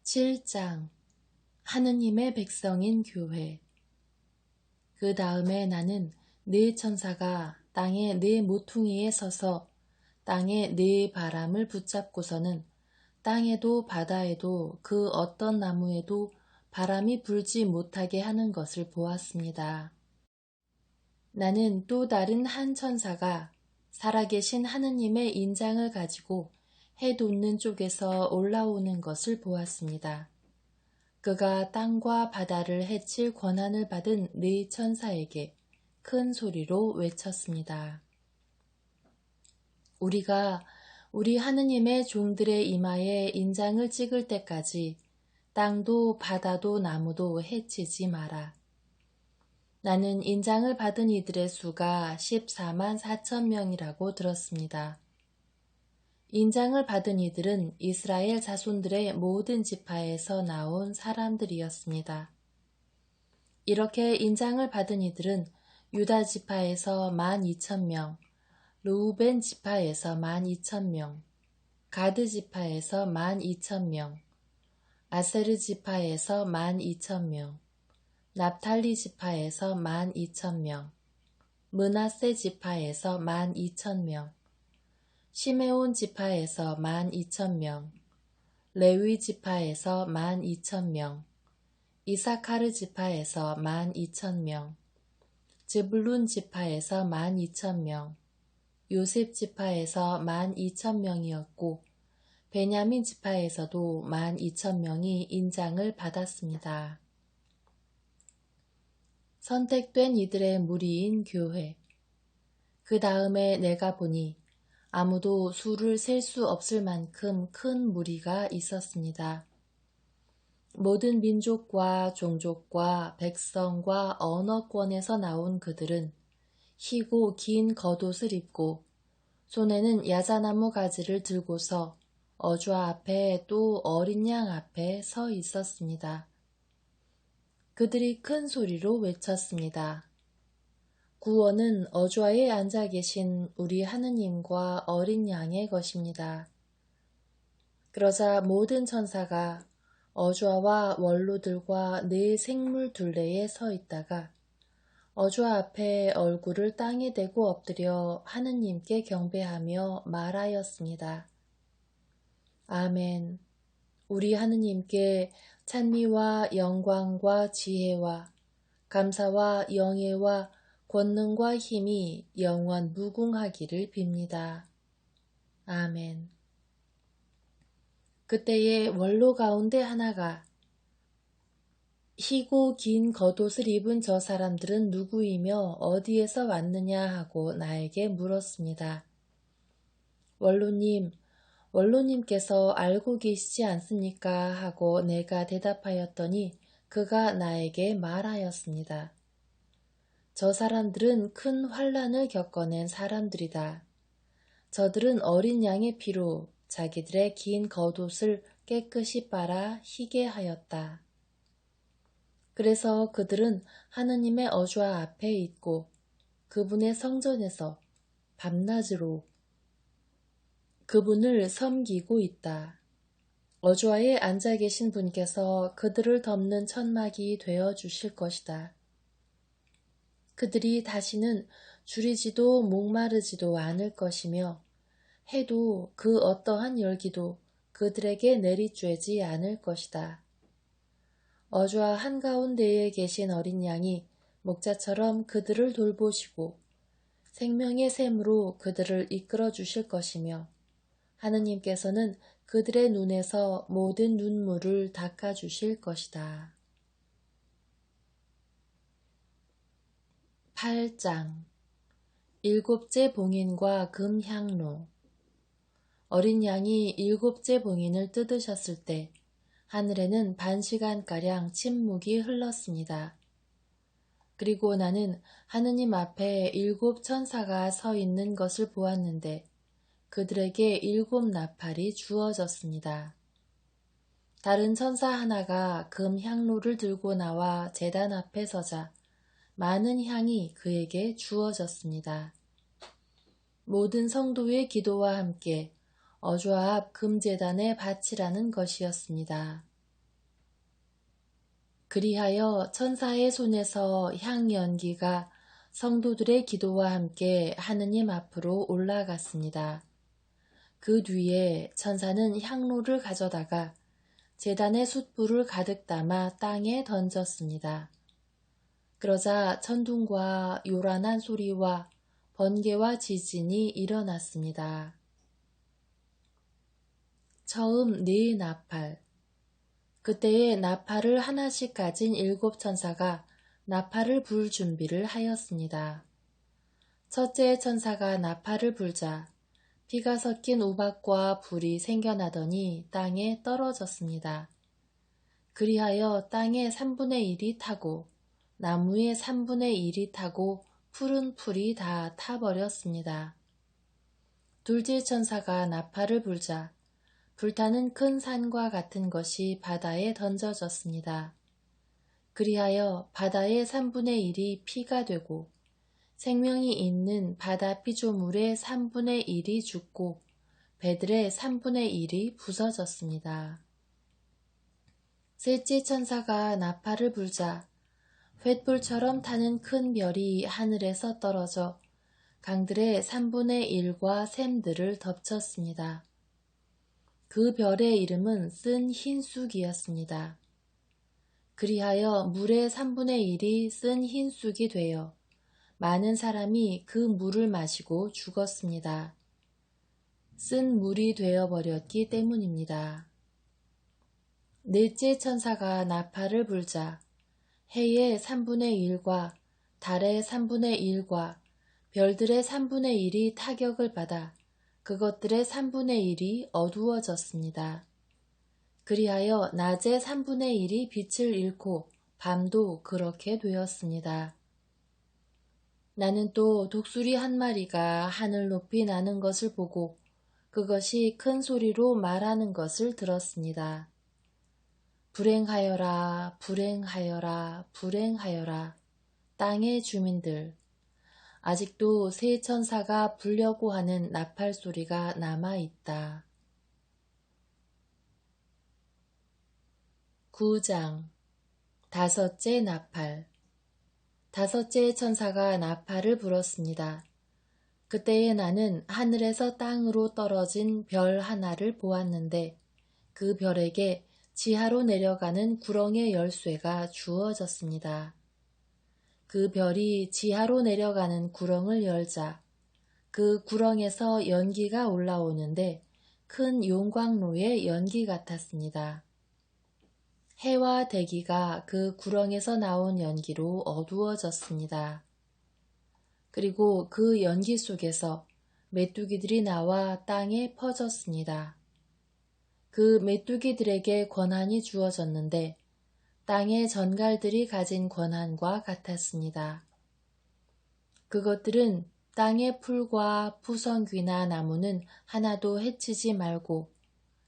7장 하느님의 백성인 교회. 그 다음에 나는 네 천사가 땅의 네 모퉁이에 서서 땅의 네 바람을 붙잡고서는 땅에도 바다에도 그 어떤 나무에도 바람이 불지 못하게 하는 것을 보았습니다. 나는 또 다른 한 천사가 살아계신 하느님의 인장을 가지고 해 돋는 쪽에서 올라오는 것을 보았습니다. 그가 땅과 바다를 해칠 권한을 받은 네 천사에게 큰 소리로 외쳤습니다. 우리가 우리 하느님의 종들의 이마에 인장을 찍을 때까지 땅도 바다도 나무도 해치지 마라. 나는 인장을 받은 이들의 수가 14만 4천 명이라고 들었습니다. 인장을 받은 이들은 이스라엘 자손들의 모든 지파에서 나온 사람들이었습니다. 이렇게 인장을 받은 이들은 유다 지파에서 12,000명, 르우벤 지파에서 12,000명, 가드 지파에서 12,000명, 아세르 지파에서 12,000명, 납탈리 지파에서 12,000명, 므낫세 지파에서 12,000명, 시메온 지파에서 12,000명, 레위 지파에서 12,000명, 이사카르 지파에서 12,000명, 즈블룬 지파에서 12,000명, 요셉 지파에서 12,000명이었고 베냐민 지파에서도 12,000명이 인장을 받았습니다. 선택된 이들의 무리인 교회. 그 다음에 내가 보니 아무도 수를 셀 수 없을 만큼 큰 무리가 있었습니다. 모든 민족과 종족과 백성과 언어권에서 나온 그들은 희고 긴 겉옷을 입고 손에는 야자나무 가지를 들고서 어주와 앞에 또 어린 양 앞에 서 있었습니다. 그들이 큰 소리로 외쳤습니다. 구원은 어주와에 앉아 계신 우리 하느님과 어린 양의 것입니다. 그러자 모든 천사가 어주와와 원로들과 네 생물 둘레에 서 있다가 어주와 앞에 얼굴을 땅에 대고 엎드려 하느님께 경배하며 말하였습니다. 아멘. 우리 하느님께 찬미와 영광과 지혜와 감사와 영예와 권능과 힘이 영원 무궁하기를 빕니다. 아멘. 그때에 원로 가운데 하나가 희고 긴 겉옷을 입은 저 사람들은 누구이며 어디에서 왔느냐 하고 나에게 물었습니다. 원로님께서 알고 계시지 않습니까? 하고 내가 대답하였더니 그가 나에게 말하였습니다. 저 사람들은 큰 환난을 겪어낸 사람들이다. 저들은 어린 양의 피로 자기들의 긴 겉옷을 깨끗이 빨아 희게 하였다. 그래서 그들은 하느님의 어주와 앞에 있고 그분의 성전에서 밤낮으로 그분을 섬기고 있다. 어주와에 앉아 계신 분께서 그들을 덮는 천막이 되어 주실 것이다. 그들이 다시는 줄이지도 목마르지도 않을 것이며 해도 그 어떠한 열기도 그들에게 내리쬐지 않을 것이다. 어주와 한가운데에 계신 어린 양이 목자처럼 그들을 돌보시고 생명의 샘으로 그들을 이끌어 주실 것이며 하느님께서는 그들의 눈에서 모든 눈물을 닦아 주실 것이다. 8장 일곱째 봉인과 금향로. 어린 양이 일곱째 봉인을 뜯으셨을 때 하늘에는 1시간가량 침묵이 흘렀습니다. 그리고 나는 하느님 앞에 7 천사가 서 있는 것을 보았는데 그들에게 7 나팔이 주어졌습니다. 다른 천사 하나가 금향로를 들고 나와 제단 앞에 서자 많은 향이 그에게 주어졌습니다. 모든 성도의 기도와 함께 어주와 앞 금제단에 바치라는 것이었습니다. 그리하여 천사의 손에서 향연기가 성도들의 기도와 함께 하느님 앞으로 올라갔습니다. 그 뒤에 천사는 향로를 가져다가 제단의 숯불을 가득 담아 땅에 던졌습니다. 그러자 천둥과 요란한 소리와 번개와 지진이 일어났습니다. 처음 네 나팔. 그때에 나팔을 하나씩 가진 7천사가 나팔을 불 준비를 하였습니다. 첫째 천사가 나팔을 불자 피가 섞인 우박과 불이 생겨나더니 땅에 떨어졌습니다. 그리하여 땅의 3분의 1이 타고 나무의 3분의 1이 타고 푸른 풀이 다 타버렸습니다. 둘째 천사가 나팔을 불자 불타는 큰 산과 같은 것이 바다에 던져졌습니다. 그리하여 바다의 3분의 1이 피가 되고 생명이 있는 바다 피조물의 3분의 1이 죽고 배들의 3분의 1이 부서졌습니다. 셋째 천사가 나팔을 불자 횃불처럼 타는 큰 별이 하늘에서 떨어져 강들의 3분의 1과 샘들을 덮쳤습니다. 그 별의 이름은 쓴 흰쑥이었습니다. 그리하여 물의 3분의 1이 쓴 흰쑥이 되어 많은 사람이 그 물을 마시고 죽었습니다. 쓴 물이 되어버렸기 때문입니다. 넷째 천사가 나팔을 불자 해의 3분의 1과 달의 3분의 1과 별들의 3분의 1이 타격을 받아 그것들의 3분의 1이 어두워졌습니다. 그리하여 낮의 3분의 1이 빛을 잃고 밤도 그렇게 되었습니다. 나는 또 독수리 한 마리가 하늘 높이 나는 것을 보고 그것이 큰 소리로 말하는 것을 들었습니다. 불행하여라, 불행하여라, 불행하여라, 땅의 주민들. 아직도 새 천사가 불려고 하는 나팔 소리가 남아있다. 9장 다섯째 나팔. 다섯째 천사가 나팔을 불었습니다. 그때에 나는 하늘에서 땅으로 떨어진 별 하나를 보았는데 그 별에게 지하로 내려가는 구렁의 열쇠가 주어졌습니다. 그 별이 지하로 내려가는 구렁을 열자 그 구렁에서 연기가 올라오는데 큰 용광로의 연기 같았습니다. 해와 대기가 그 구렁에서 나온 연기로 어두워졌습니다. 그리고 그 연기 속에서 메뚜기들이 나와 땅에 퍼졌습니다. 그 메뚜기들에게 권한이 주어졌는데 땅의 전갈들이 가진 권한과 같았습니다. 그것들은 땅의 풀과 푸성귀나 나무는 하나도 해치지 말고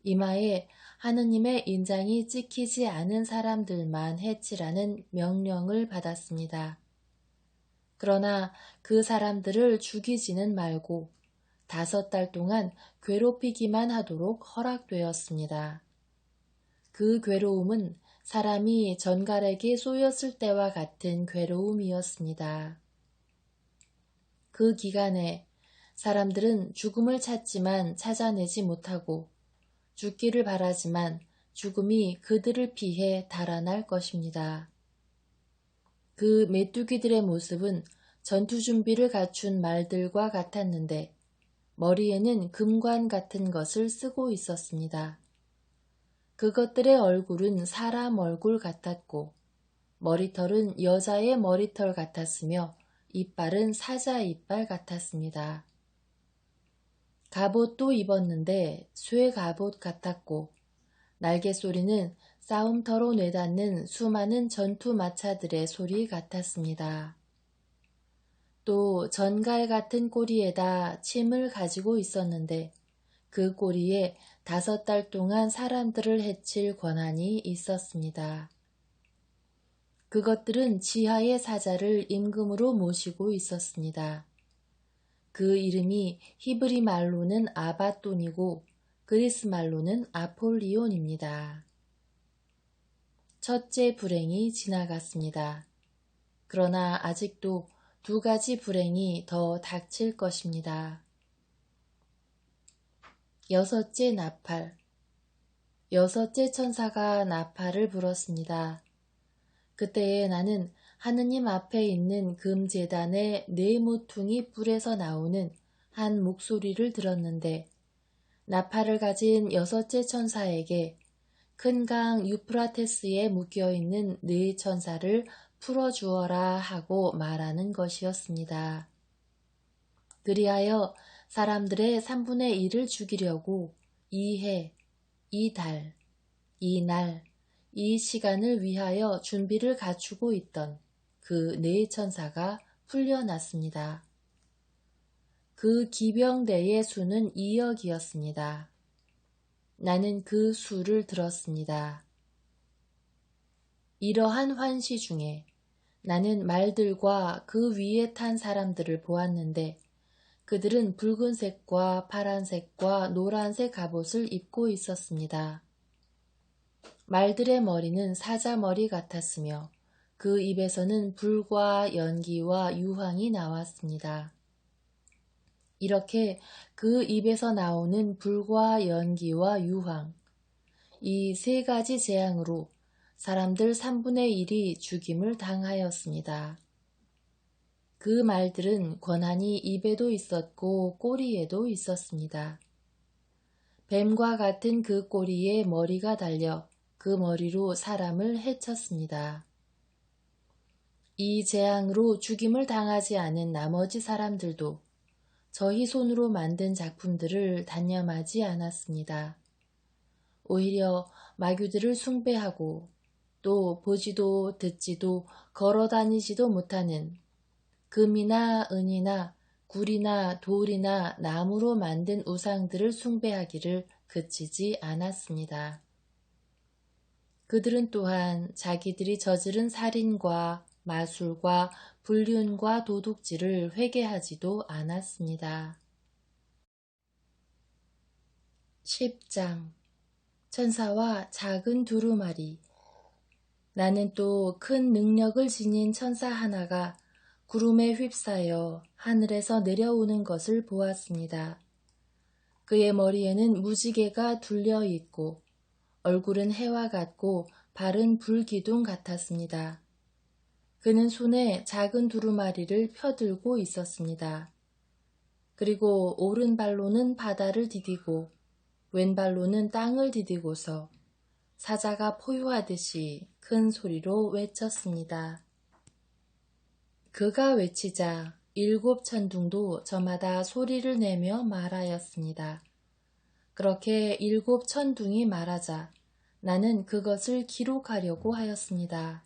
이마에 하느님의 인장이 찍히지 않은 사람들만 해치라는 명령을 받았습니다. 그러나 그 사람들을 죽이지는 말고 5달 동안 괴롭히기만 하도록 허락되었습니다. 그 괴로움은 사람이 전갈에게 쏘였을 때와 같은 괴로움이었습니다. 그 기간에 사람들은 죽음을 찾지만 찾아내지 못하고 죽기를 바라지만 죽음이 그들을 피해 달아날 것입니다. 그 메뚜기들의 모습은 전투 준비를 갖춘 말들과 같았는데 머리에는 금관 같은 것을 쓰고 있었습니다. 그것들의 얼굴은 사람 얼굴 같았고 머리털은 여자의 머리털 같았으며 이빨은 사자 이빨 같았습니다. 갑옷도 입었는데 쇠 갑옷 같았고 날개 소리는 싸움터로 내닫는 수많은 전투 마차들의 소리 같았습니다. 또 전갈 같은 꼬리에다 침을 가지고 있었는데 그 꼬리에 5달 동안 사람들을 해칠 권한이 있었습니다. 그것들은 지하의 사자를 임금으로 모시고 있었습니다. 그 이름이 히브리 말로는 아바돈이고 그리스 말로는 아폴리온입니다. 첫째 불행이 지나갔습니다. 그러나 아직도 2가지 불행이 더 닥칠 것입니다. 6째 나팔. 6째 천사가 나팔을 불었습니다. 그때에 나는 하느님 앞에 있는 금제단의 4모퉁이 불에서 나오는 한 목소리를 들었는데, 나팔을 가진 6째 천사에게 큰 강 유프라테스에 묶여있는 4천사를 풀어주어라 하고 말하는 것이었습니다. 그리하여 사람들의 3분의 1을 죽이려고 이 해, 이 달, 이 날, 이 시간을 위하여 준비를 갖추고 있던 그 4천사가 풀려났습니다. 그 기병대의 수는 2억이었습니다. 나는 그 수를 들었습니다. 이러한 환시 중에 나는 말들과 그 위에 탄 사람들을 보았는데, 그들은 붉은색과 파란색과 노란색 갑옷을 입고 있었습니다. 말들의 머리는 사자머리 같았으며 그 입에서는 불과 연기와 유황이 나왔습니다. 이렇게 그 입에서 나오는 불과 연기와 유황, 이 3가지 재앙으로 사람들 3분의 1이 죽임을 당하였습니다. 그 말들은 권한이 입에도 있었고 꼬리에도 있었습니다. 뱀과 같은 그 꼬리에 머리가 달려 그 머리로 사람을 해쳤습니다. 이 재앙으로 죽임을 당하지 않은 나머지 사람들도 저희 손으로 만든 작품들을 단념하지 않았습니다. 오히려 마귀들을 숭배하고 또 보지도 듣지도 걸어다니지도 못하는 금이나 은이나 굴이나 돌이나 나무로 만든 우상들을 숭배하기를 그치지 않았습니다. 그들은 또한 자기들이 저지른 살인과 마술과 불륜과 도둑질을 회개하지도 않았습니다. 10장. 천사와 작은 두루마리. 나는 또 큰 능력을 지닌 천사 하나가 구름에 휩싸여 하늘에서 내려오는 것을 보았습니다. 그의 머리에는 무지개가 둘려 있고 얼굴은 해와 같고 발은 불기둥 같았습니다. 그는 손에 작은 두루마리를 펴들고 있었습니다. 그리고 오른발로는 바다를 디디고 왼발로는 땅을 디디고서 사자가 포효하듯이 큰 소리로 외쳤습니다. 그가 외치자 7 천둥도 저마다 소리를 내며 말하였습니다. 그렇게 7 천둥이 말하자 나는 그것을 기록하려고 하였습니다.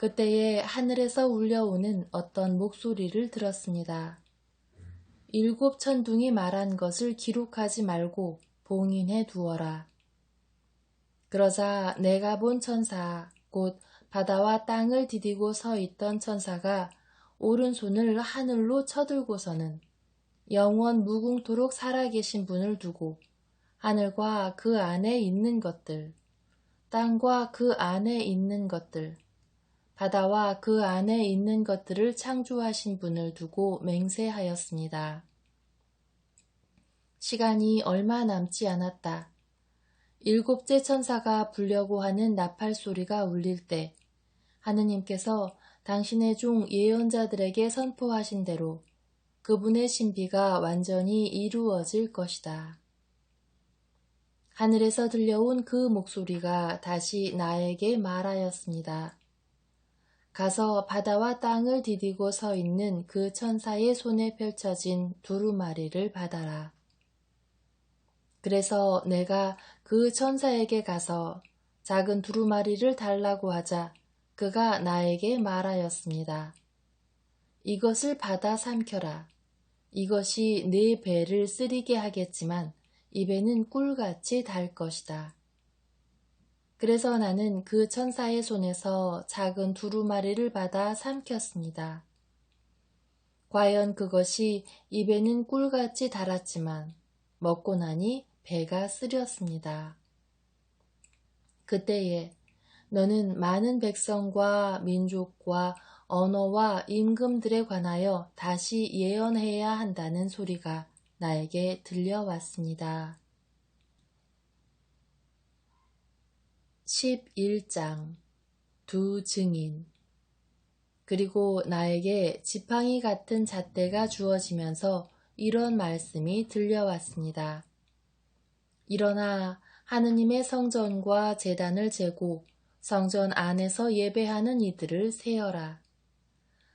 그때에 하늘에서 울려오는 어떤 목소리를 들었습니다. 7 천둥이 말한 것을 기록하지 말고 봉인해 두어라. 그러자 내가 본 천사, 곧 바다와 땅을 디디고 서 있던 천사가 오른손을 하늘로 쳐들고서는 영원 무궁토록 살아계신 분을 두고 하늘과 그 안에 있는 것들, 땅과 그 안에 있는 것들, 바다와 그 안에 있는 것들을 창조하신 분을 두고 맹세하였습니다. 시간이 얼마 남지 않았다. 7째 천사가 불려고 하는 나팔 소리가 울릴 때 하느님께서 당신의 종 예언자들에게 선포하신 대로 그분의 신비가 완전히 이루어질 것이다. 하늘에서 들려온 그 목소리가 다시 나에게 말하였습니다. 가서 바다와 땅을 디디고 서 있는 그 천사의 손에 펼쳐진 두루마리를 받아라. 그래서 내가 그 천사에게 가서 작은 두루마리를 달라고 하자 그가 나에게 말하였습니다. 이것을 받아 삼켜라. 이것이 네 배를 쓰리게 하겠지만 입에는 꿀같이 달 것이다. 그래서 나는 그 천사의 손에서 작은 두루마리를 받아 삼켰습니다. 과연 그것이 입에는 꿀같이 달았지만 먹고 나니 배가 쓰렸습니다. 그때에 너는 많은 백성과 민족과 언어와 임금들에 관하여 다시 예언해야 한다는 소리가 나에게 들려왔습니다. 11장 두 증인. 그리고 나에게 지팡이 같은 잣대가 주어지면서 이런 말씀이 들려왔습니다. 일어나 하느님의 성전과 제단을 재고 성전 안에서 예배하는 이들을 세어라.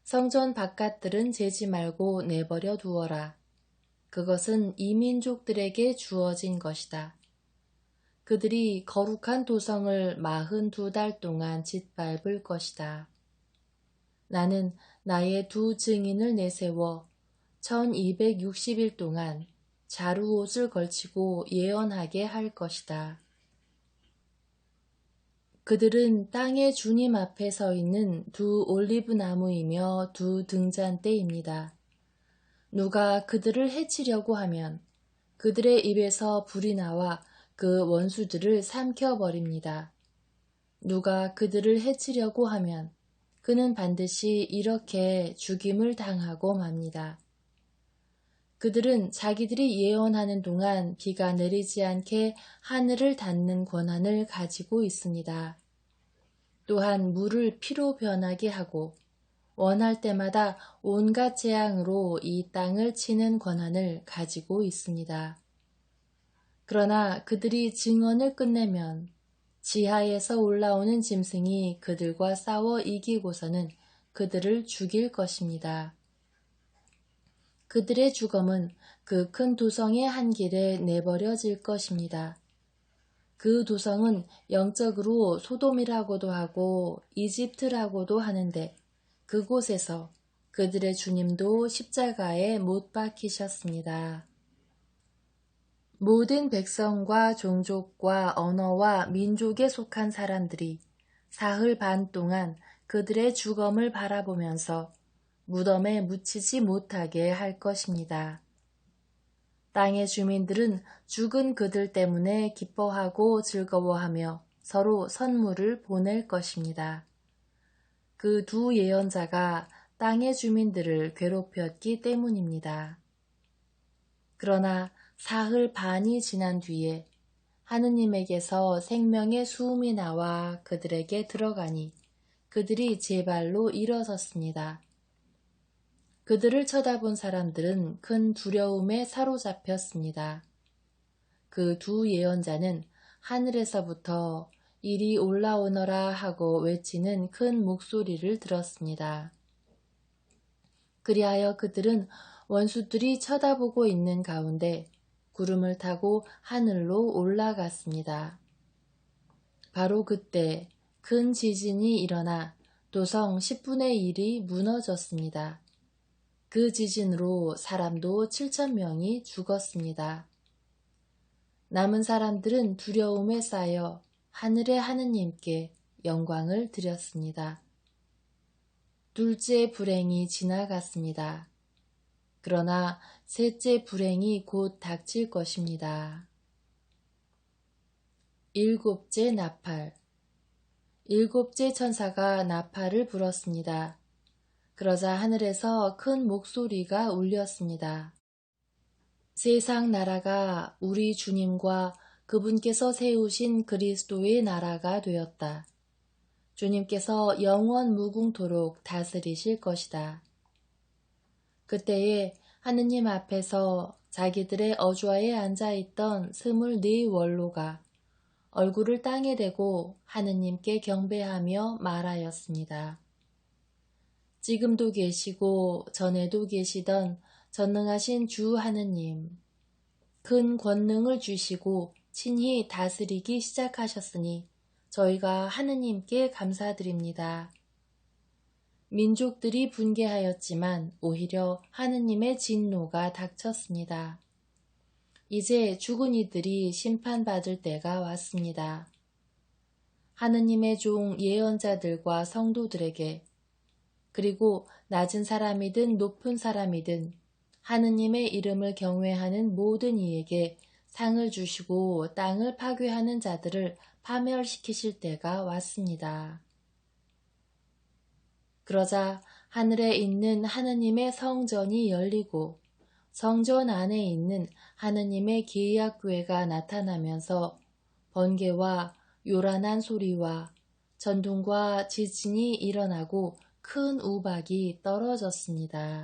성전 바깥들은 재지 말고 내버려 두어라. 그것은 이민족들에게 주어진 것이다. 그들이 거룩한 도성을 42달 동안 짓밟을 것이다. 나는 나의 두 증인을 내세워 1260일 동안 자루옷을 걸치고 예언하게 할 것이다. 그들은 땅의 주님 앞에 서 있는 두 올리브 나무이며 두 등잔대입니다. 누가 그들을 해치려고 하면 그들의 입에서 불이 나와 그 원수들을 삼켜버립니다. 누가 그들을 해치려고 하면 그는 반드시 이렇게 죽임을 당하고 맙니다. 그들은 자기들이 예언하는 동안 비가 내리지 않게 하늘을 닫는 권한을 가지고 있습니다. 또한 물을 피로 변하게 하고 원할 때마다 온갖 재앙으로 이 땅을 치는 권한을 가지고 있습니다. 그러나 그들이 증언을 끝내면 지하에서 올라오는 짐승이 그들과 싸워 이기고서는 그들을 죽일 것입니다. 그들의 죽음은 그 큰 도성의 한 길에 내버려질 것입니다. 그 도성은 영적으로 소돔이라고도 하고 이집트라고도 하는데 그곳에서 그들의 주님도 십자가에 못 박히셨습니다. 모든 백성과 종족과 언어와 민족에 속한 사람들이 사흘 반 동안 그들의 죽음을 바라보면서 무덤에 묻히지 못하게 할 것입니다. 땅의 주민들은 죽은 그들 때문에 기뻐하고 즐거워하며 서로 선물을 보낼 것입니다. 그 두 예언자가 땅의 주민들을 괴롭혔기 때문입니다. 그러나 사흘 반이 지난 뒤에 하느님에게서 생명의 수음이 나와 그들에게 들어가니 그들이 제 발로 일어섰습니다. 그들을 쳐다본 사람들은 큰 두려움에 사로잡혔습니다. 그 두 예언자는 하늘에서부터 이리 올라오너라 하고 외치는 큰 목소리를 들었습니다. 그리하여 그들은 원수들이 쳐다보고 있는 가운데 구름을 타고 하늘로 올라갔습니다. 바로 그때 큰 지진이 일어나 도성 10분의 1이 무너졌습니다. 그 지진으로 사람도 7,000명이 죽었습니다. 남은 사람들은 두려움에 쌓여 하늘의 하느님께 영광을 드렸습니다. 둘째 불행이 지나갔습니다. 그러나 셋째 불행이 곧 닥칠 것입니다. 일곱째 나팔. 일곱째 천사가 나팔을 불었습니다. 그러자 하늘에서 큰 목소리가 울렸습니다. 세상 나라가 우리 주님과 그분께서 세우신 그리스도의 나라가 되었다. 주님께서 영원 무궁토록 다스리실 것이다. 그때에 하느님 앞에서 자기들의 어좌에 앉아있던 24원로가 얼굴을 땅에 대고 하느님께 경배하며 말하였습니다. 지금도 계시고 전에도 계시던 전능하신 주 하느님, 큰 권능을 주시고 친히 다스리기 시작하셨으니 저희가 하느님께 감사드립니다. 민족들이 분개하였지만 오히려 하느님의 진노가 닥쳤습니다. 이제 죽은 이들이 심판받을 때가 왔습니다. 하느님의 종 예언자들과 성도들에게 그리고 낮은 사람이든 높은 사람이든 하느님의 이름을 경외하는 모든 이에게 상을 주시고 땅을 파괴하는 자들을 파멸시키실 때가 왔습니다. 그러자 하늘에 있는 하느님의 성전이 열리고 성전 안에 있는 하느님의 계약궤가 나타나면서 번개와 요란한 소리와 전둥과 지진이 일어나고 큰 우박이 떨어졌습니다.